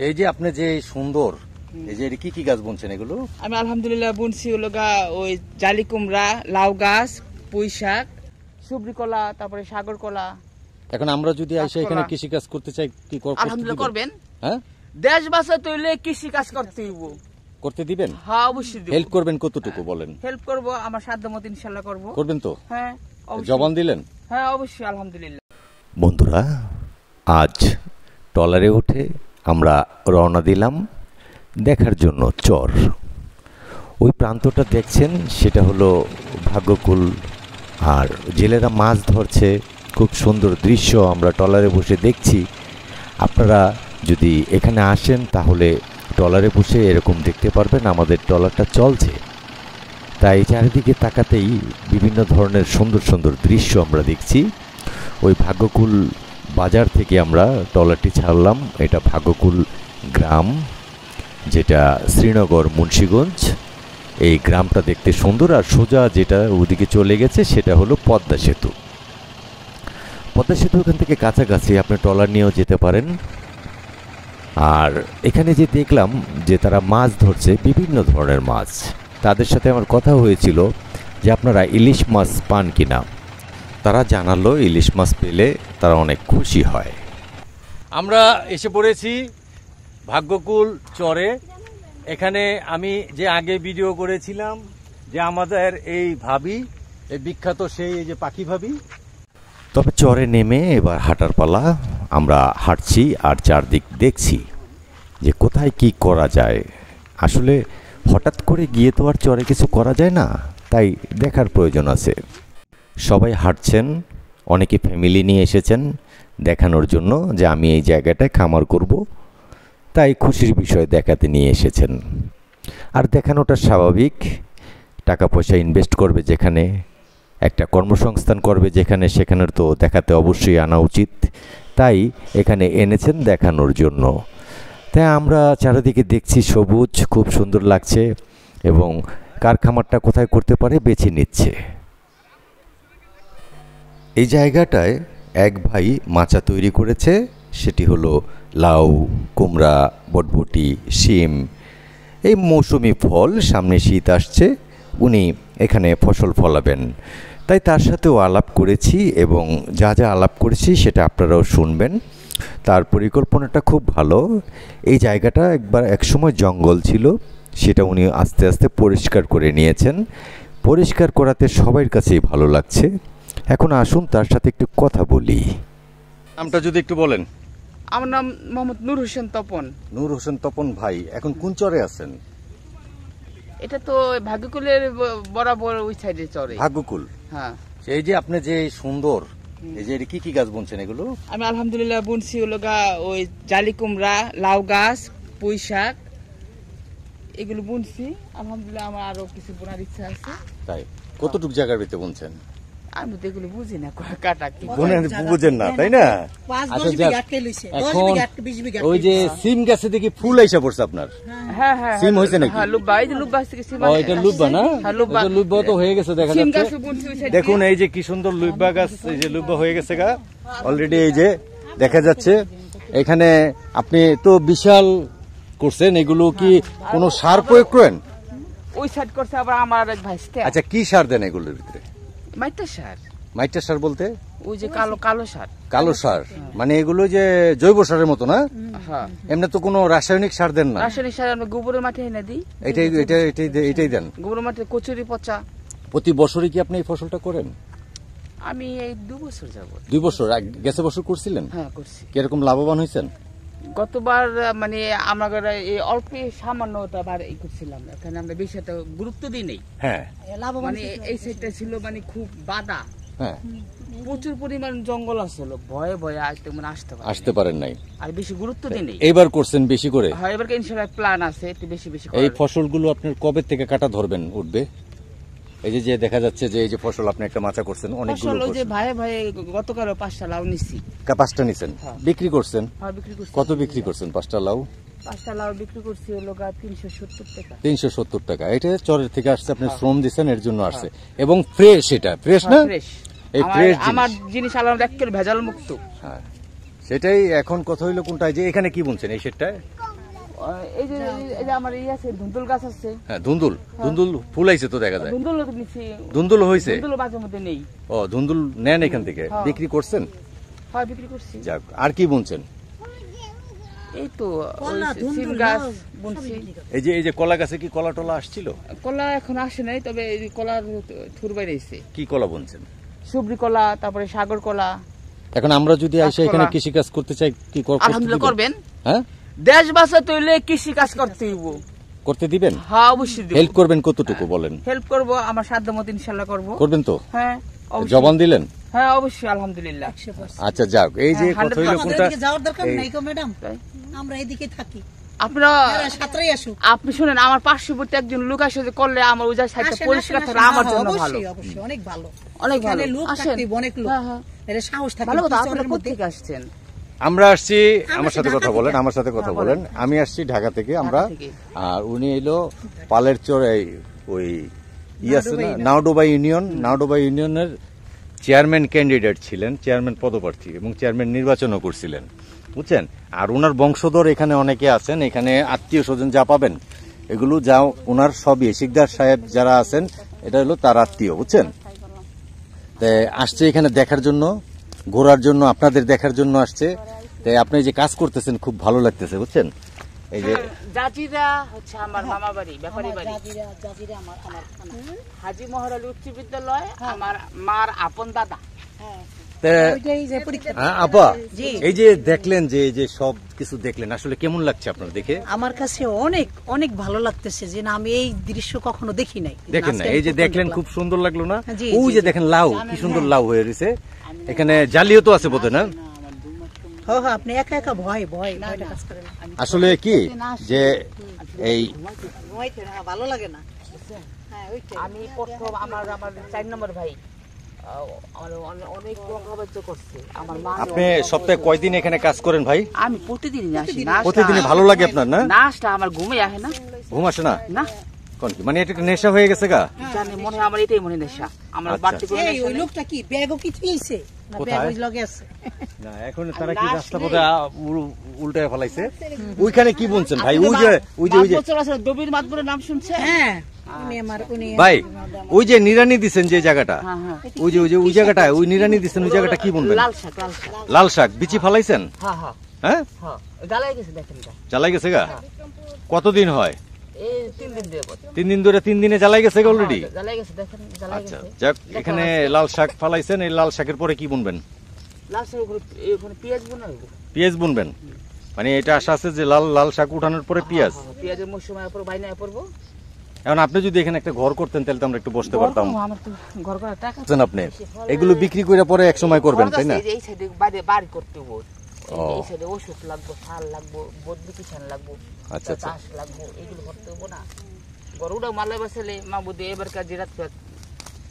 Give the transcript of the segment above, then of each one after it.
এই যে আপনি যে সুন্দর এই যে কি কি গাছ বুনছেন এগুলো? আমি আলহামদুলিল্লাহ বুনছি হলো ওই জালি কুমড়া, লাউ গাছ, পুঁই শাক, সুবরি কলা, তারপরে সাগর কলা। এখন আমরা যদি এসে এখানে কৃষি কাজ করতে চাই কি আলহামদুলিল্লাহ করবেন। হ্যাঁ, দেশ বাঁচাতে হইলে কৃষি কাজ করতে হইব। করতে দিবেন? হ্যাঁ, অবশ্যই দেব। হেল্প করবেন কতটুকু বলেন? হেল্প করব, আমার সাধ্যমতো ইনশাআল্লাহ করব। করবেন তো? হ্যাঁ, জবান দিলেন? হ্যাঁ, অবশ্যই আলহামদুলিল্লাহ। বন্ধুরা, আজ ট্রলারে উঠে আমরা রওনা দিলাম দেখার জন্য চর। ওই প্রান্তটা দেখছেন সেটা হলো ভাগ্যকুল, আর জেলেরা মাছ ধরছে। খুব সুন্দর দৃশ্য আমরা ট্রলারে বসে দেখছি। আপনারা যদি এখানে আসেন তাহলে ট্রলারে বসে এরকম দেখতে পারবেন আমাদের ট্রলারটা চলছে। তাই চারিদিকে তাকাতেই বিভিন্ন ধরনের সুন্দর সুন্দর দৃশ্য আমরা দেখছি। ওই ভাগ্যকুল বাজার থেকে আমরা ট্রলারটি ছাড়লাম। এটা ভাগ্যকুল গ্রাম, যেটা শ্রীনগর মুন্সিগঞ্জ। এই গ্রামটা দেখতে সুন্দর, আর সোজা যেটা ওদিকে চলে গেছে সেটা হলো পদ্মা সেতু। পদ্মা সেতু ওখান থেকে কাছাকাছি, আপনি ট্রলার নিয়েও যেতে পারেন। আর এখানে যে দেখলাম যে তারা মাছ ধরছে, বিভিন্ন ধরনের মাছ। তাদের সাথে আমার কথা হয়েছিল যে আপনারা ইলিশ মাছ পান কিনা। তারা জানালো ইলিশ মাছ পেলে তারা অনেক খুশি হয়। আমরা এসে পড়েছি ভাগ্যকুল চরে। এখানে আমি যে আগে ভিডিও করেছিলাম যে আমাদের এই ভাবি, এই বিখ্যাত সেই যে পাখি ভাবি। তবে চরে নেমে এবার হাঁটার পালা। আমরা হাঁটছি আর চারদিক দেখছি যে কোথায় কি করা যায়। আসলে হঠাৎ করে গিয়ে তো আর চরে কিছু করা যায় না, তাই দেখার প্রয়োজন আছে। সবাই হাঁটছেন, অনেকে ফ্যামিলি নিয়ে এসেছেন দেখানোর জন্য যে আমি এই জায়গাটায় খামার করব, তাই খুশির বিষয় দেখাতে নিয়ে এসেছেন। আর দেখানোটা স্বাভাবিক। টাকা পয়সা ইনভেস্ট করবে যেখানে, একটা কর্মসংস্থান করবে যেখানে, সেখানের তো দেখাতে অবশ্যই আনা উচিত। তাই এখানে এনেছেন দেখানোর জন্য। তাই আমরা চারিদিকে দেখছি সবুজ, খুব সুন্দর লাগছে, এবং কার খামারটা কোথায় করতে পারে বেছে নিচ্ছে। এই জায়গাটায় এক ভাই মাচা তৈরি করেছে, সেটি হলো লাউ, কুমড়া, বটবটি, শিম, এই মৌসুমি ফল। সামনে শীত আসছে, উনি এখানে ফসল ফলাবেন। তাই তার সাথেও আলাপ করেছি, এবং যা যা আলাপ করেছি সেটা আপনারাও শুনবেন। তার পরিকল্পনাটা খুব ভালো। এই জায়গাটা একসময় জঙ্গল ছিল, সেটা উনি আস্তে আস্তে পরিষ্কার করে নিয়েছেন। পরিষ্কার করাতে সবার কাছেই ভালো লাগছে। এখন আসুন তার সাথে একটু কথা বলি। নামটা যদি একটু বলেন। আমার নাম মোহাম্মদ নূর হোসেন তপন। নূর হোসেন তপন ভাই, এখন কোন চরে আছেন? এটা তো ভাগ্যকুলের বরাবর ওই সাইডে চরে। ভাগ্যকুল। হ্যাঁ। এই যে আপনি যে সুন্দর এই যে কি কি গাছ বুনছেন এগুলো? আমি আলহামদুলিল্লাহ বুনছি হলো ওই জালি কুমড়া, লাউ গাছ, পুঁই শাক, এগুলো বুনছি। আলহামদুলিল্লাহ আমার আরো কিছু বোনার ইচ্ছা আছে। তাই কতটুকু জায়গার ভিতরে বুনছেন? আমি তো এগুলো বুঝি না, কাটা কি বুঝেন না, তাই না? এখন ওই যে সিম গাছে দেখি ফুল আইসা পড়ছে আপনার। হ্যাঁ হ্যাঁ, সিম হয়েছে নাকি? লুব্বা, এই যে লুব্বা থেকে সিম। এটা লুব্বা না? লুব্বা তো হয়ে গেছে দেখা যাচ্ছে। দেখুন এই যে কি সুন্দর লুব্বা গাছ, এই যে লুব্বা হয়ে গেছে গা অলরেডি, এই যে দেখা যাচ্ছে। এখানে আপনি তো বিশাল করছেন, এগুলো কি কোনো সার প্রয়োগ করেন? ওই সাইড করছে আবার আমার এক ভাই। আচ্ছা, কি সার দেন এগুলোর ভিতরে? মাইটা সার। মাইটা সার বলতে ওই যে কালো কালো সার। কালো সার মানে এগুলো যে জৈব সারের মতো না? হ্যাঁ। এমনি তো কোনো রাসায়নিক সার দেন না? রাসায়নিক সার আমরা গোবরের মাঠে এনে দিই। এটাই দেন? গোবরের মাঠে কচুরি পচা। প্রতি বছরই কি আপনি এই ফসলটা করেন? আমি এই 2 বছর যাবত। 2 বছর? গেছে বছর করছিলেন? হ্যাঁ, করছি। কিরকম লাভবান হয়েছেন? গতবার মানে আমাদের এই অল্প সামান্যটা বার এই করছিলাম, এখানে আমরা বেশি একটা গুরুত্ব দিই নেই। হ্যাঁ, মানে এই সাইডটা ছিল মানে খুব বাদা। হ্যাঁ, প্রচুর পরিমাণ জঙ্গল আসছিল, ভয়ে ভয়ে আসতে পারেন নাই, আর বেশি গুরুত্ব দিই নেই। এইবার করছেন বেশি করে? হ্যাঁ, এবার ইনশাআল্লাহ প্ল্যান আছে একটু বেশি বেশি। এই ফসলগুলো আপনার কবে থেকে কাটা ধরবেন উঠবে? এই যে দেখা যাচ্ছে যে এই যে ফসল আপনি একটা মাচা করছেন, অনেকগুলো ফসল। ওই যে ভাই ভাই গতকাল 5টা লাউ নিছি। 5টা নিছেন? বিক্রি করছেন? হ্যাঁ, বিক্রি করছি। কত বিক্রি করছেন 5টা লাউ? 5টা লাউ বিক্রি করছি হলো 370 টাকা। 370 টাকা। এটা চরের থেকে আসছে, আপনি শ্রম দিচ্ছেন এর জন্য আসছে, এবং ফ্রেশ। এটা ফ্রেশ না? এই ফ্রেশ আমার জিনিস আলাদা একেবারে ভেজাল মুক্ত। হ্যাঁ, সেটাই। এখন কথা হইলো কোনটা, যে এখানে কি বুনছেন এই সেটটায়? এই যে আমার আছে ধুন্দুল গাছ আছে। হ্যাঁ ধুন্দুল, ধুন্দুল ফুল আইছে তো দেখা যায়। ধুন্দুল নিছি। ধুন্দুল হইছে? ধুন্দুল মাঝে মধ্যে নেই। ও ধুন্দুল নেন এখান থেকে, বিক্রি করছেন? হ্যাঁ বিক্রি করছি। যাক, আর কি বুনছেন? এই তো সিম গাছ বুনছি। এই যে কলা গাছে কি কলা টলা আসছিল? কলা এখন আসে নাই, তবে এই কলার থুর বাইরেছে। কি কলা বুনছেন? সুবরি কলা, তারপরে সাগর কলা। এখন আমরা যদি এসে এখানে কৃষি কাজ করতে চাই কি আলহামদুলিল্লাহ করবেন। হ্যাঁ, দেশ বাঁচাতে হইলে কৃষি কাজ করতে হইব। করতে দিবেন? হ্যাঁ অবশ্যই দিব। হেল্প করবেন কতটুকু বলেন? হেল্প করব, আমার সাধ্যমতো ইনশাআল্লাহ করব। করবেন তো? হ্যাঁ জবান দিলেন? হ্যাঁ অবশ্যই আলহামদুলিল্লাহ। আচ্ছা যাক, এই যে কথা হইলো কোনটা যাওয়ার দরকার নাই গো ম্যাডাম, আমরা এদিকে থাকি। আপনারা সাথেই আসুন। আপনি শুনেন, আমার পার্শ্ববর্তী একজন লোক আসে করলে আমার ওই সাইডটা পরিষ্কার থাকলে আমার জন্য ভালো। অবশ্যই অনেক ভালো, অনেক ভালো। লোক থাকতে অনেক লোক, এটা সাহস থাকে। ভালো কথা। আপনারা কোথা থেকে আসছেন? আমরা আসছি, আমার সাথে কথা বলেন, আমার সাথে কথা বলেন। আমি আসছি ঢাকা থেকে, আমরা। আর উনি এলো পালের চর, ওই আছে না নাওডোবা ইউনিয়ন, নাওডোবা ইউনিয়নের চেয়ারম্যান ক্যান্ডিডেট ছিলেন, চেয়ারম্যান পদপ্রার্থী, এবং চেয়ারম্যান নির্বাচনও করছিলেন, বুঝছেন। আর ওনার বংশধর এখানে অনেকে আছেন, এখানে আত্মীয় স্বজন যা পাবেন এগুলো যা ওনার সবই, শিকদার সাহেব যারা আছেন এটা হলো তার আত্মীয়, বুঝছেন। তাই আসছে এখানে দেখার জন্য, ঘোরার জন্য, আপনাদের দেখার জন্য আসছে। তাই আপনি যে কাজ করতেছেন খুব ভালো লাগতেছে, বুঝছেন। এই যে জাজিরা হচ্ছে আমার মামা বাড়ি, ব্যাপারী বাড়ি। হাজী মোহর আলী উচ্চ বিদ্যালয় আমার মার আপন দাদা। আপা, এই যে দেখলেন, যে এই যে সব কিছু দেখলেন, আসলে কেমন লাগছে আপনার দেখে? আমার কাছে অনেক অনেক ভালো লাগতেছে, যে না আমি এই দৃশ্য কখনো দেখি নাই। দেখেন না, এই যে দেখলেন খুব সুন্দর লাগলো না? ওই যে দেখেন লাউ, কি সুন্দর লাউ হয়ে রয়েছে। এখানে জালিও তো আছে বোধহয় না? আপনি একা একা ভয় কাজ করেন। আসলে কি যে এই ভালো লাগে না। আমি প্রথম আমার 4 নম্বর ভাই অনেক সাহায্য করছে আমার মা। আপনি সপ্তাহে কয়দিন এখানে কাজ করেন ভাই? আমি প্রতিদিনই আসি। প্রতিদিন ভালো লাগে আপনার না? নাচটা আমার ঘুমে আসে না। ঘুম আসে না? না। কোন কি মানে এটা নেশা হয়ে গেছে গা? জানি, মনে হয় আমার এটাই মনে নেশা। আমার বাড়তি করে নেশা। ওই লোকটা কি ব্যাগও কি থইছে না? ব্যাগ ওই লগে আছে না, এখন তারা কি রাস্তা পথে উল্টায় ফলাইছে? ওইখানে কি বলছেন ভাই? ওই যে দবির মাতবরের নাম শুনছে? হ্যাঁ ভাই, ওই যে নিরানি দিচ্ছেন যে জায়গাটা, ওই যে ওই জায়গাটায় ওই নিরানি দিচ্ছেন, ওই জায়গাটা কি বলবেন? লাল শাক বিচি ফালাইছেন? হ্যাঁ, জ্বালাই গেছে গা? কতদিন হয়? 3 দিন ধরে। 3 দিনে জ্বালাই গেছে অলরেডি? আচ্ছা যাক, এখানে লাল শাক ফালাইছেন, এই লাল শাকের পরে কি বুনবেন? পেঁয়াজ বুনবেন? মানে এটা আশা আছে যে লাল শাক উঠানোর পরে পেঁয়াজ? পেঁয়াজের মৌসুম বাইনা পড়বো। এখন আপনি যদি এখানে একটা ঘর করতেন তাহলে তো আমরা একটু বসতে পারতাম। আপনি এগুলো বিক্রি করে পরে এক সময় করবেন, তাই না? এই সাইডে বাড়ি করতে হবে, এই সাইডে ওষুধ লাগবে, সার লাগবে, বদ্রি কিষান লাগবে, আচ্ছা চাষ লাগবে, এগুলো করতে হবে না। গরুটা মালে বসলে মা বুদ্ধি এবার কাজ জিরাত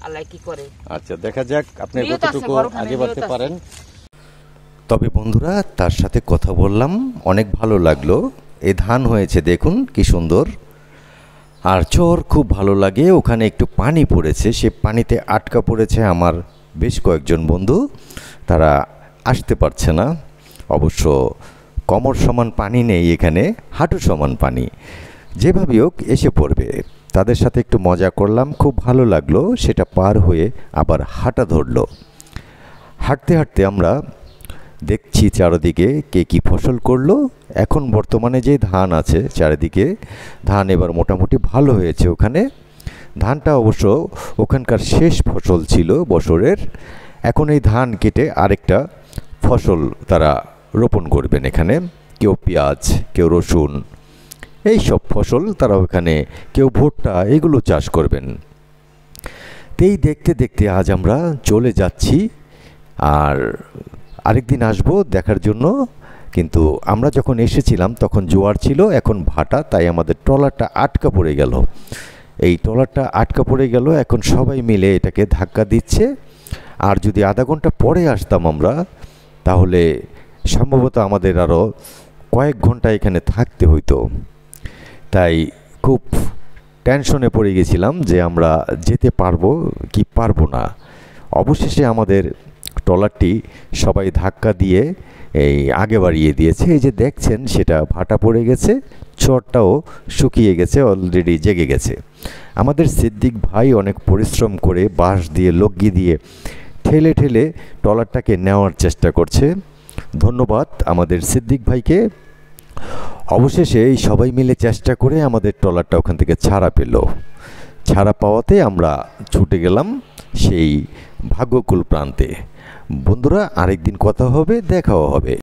আল্লাহ কি করে। আচ্ছা দেখা যাক আপনি কতটুকু আগে বাড়তে পারেন। তবে বন্ধুরা, তার সাথে কথা বললাম, অনেক ভালো লাগলো। এই ধান হয়েছে দেখুন কি সুন্দর, আর চর খুব ভালো লাগে। ওখানে একটু পানি পড়েছে, সে পানিতে আটকা পড়েছে আমার বেশ কয়েকজন বন্ধু, তারা আসতে পারছে না। অবশ্য কোমর সমান পানি নেই এখানে, হাঁটু সমান পানি, যেভাবে হোক এসে পড়বে। তাদের সাথে একটু মজা করলাম, খুব ভালো লাগলো। সেটা পার হয়ে আবার হাঁটা ধরলো। হাঁটতে হাঁটতে আমরা দেখছি চারিদিকে কে কী ফসল করলো। এখন বর্তমানে যে ধান আছে চারিদিকে, ধান এবার মোটামুটি ভালো হয়েছে। ওখানে ধানটা অবশ্য ওখানকার শেষ ফসল ছিল বছরের। এখন এই ধান কেটে আরেকটা ফসল তারা রোপণ করবেন এখানে। কেউ পেঁয়াজ, কেউ রসুন, এই সব ফসল তারা ওখানে, কেউ ভুট্টা, এগুলো চাষ করবেন। এই দেখতে দেখতে আজ আমরা চলে যাচ্ছি, আর আরেকদিন আসবো দেখার জন্য। কিন্তু আমরা যখন এসেছিলাম তখন জোয়ার ছিল, এখন ভাটা, তাই আমাদের ট্রলারটা আটকা পড়ে গেল। এই ট্রলারটা আটকা পড়ে গেল, এখন সবাই মিলে এটাকে ধাক্কা দিচ্ছে। আর যদি আধা ঘন্টা পরে আসতাম আমরা, তাহলে সম্ভবত আমাদের আরও কয়েক ঘন্টা এখানে থাকতে হইতো। তাই খুব টেনশনে পড়ে গেছিলাম যে আমরা যেতে পারবো কি পারবো না। অবশেষে আমাদের ট্রলারটি সবাই ধাক্কা দিয়ে এই আগে বাড়িয়ে দিয়েছে। এই যে দেখছেন সেটা ভাটা পড়ে গেছে, চরটাও শুকিয়ে গেছে, অলরেডি জেগে গেছে। আমাদের সিদ্দিক ভাই অনেক পরিশ্রম করে বাঁশ দিয়ে লগি দিয়ে ঠেলে ঠেলে ট্রলারটাকে নেওয়ার চেষ্টা করছে। ধন্যবাদ আমাদের সিদ্দিক ভাইকে। অবশেষে এই সবাই মিলে চেষ্টা করে আমাদের ট্রলারটা ওখান থেকে ছাড়া পেল। ছাড়া পাওয়াতে আমরা ছুটে গেলাম সেই ভাগ্যকুল প্রান্তে। বন্ধুরা, আরেকদিন কথা হবে, দেখাও হবে।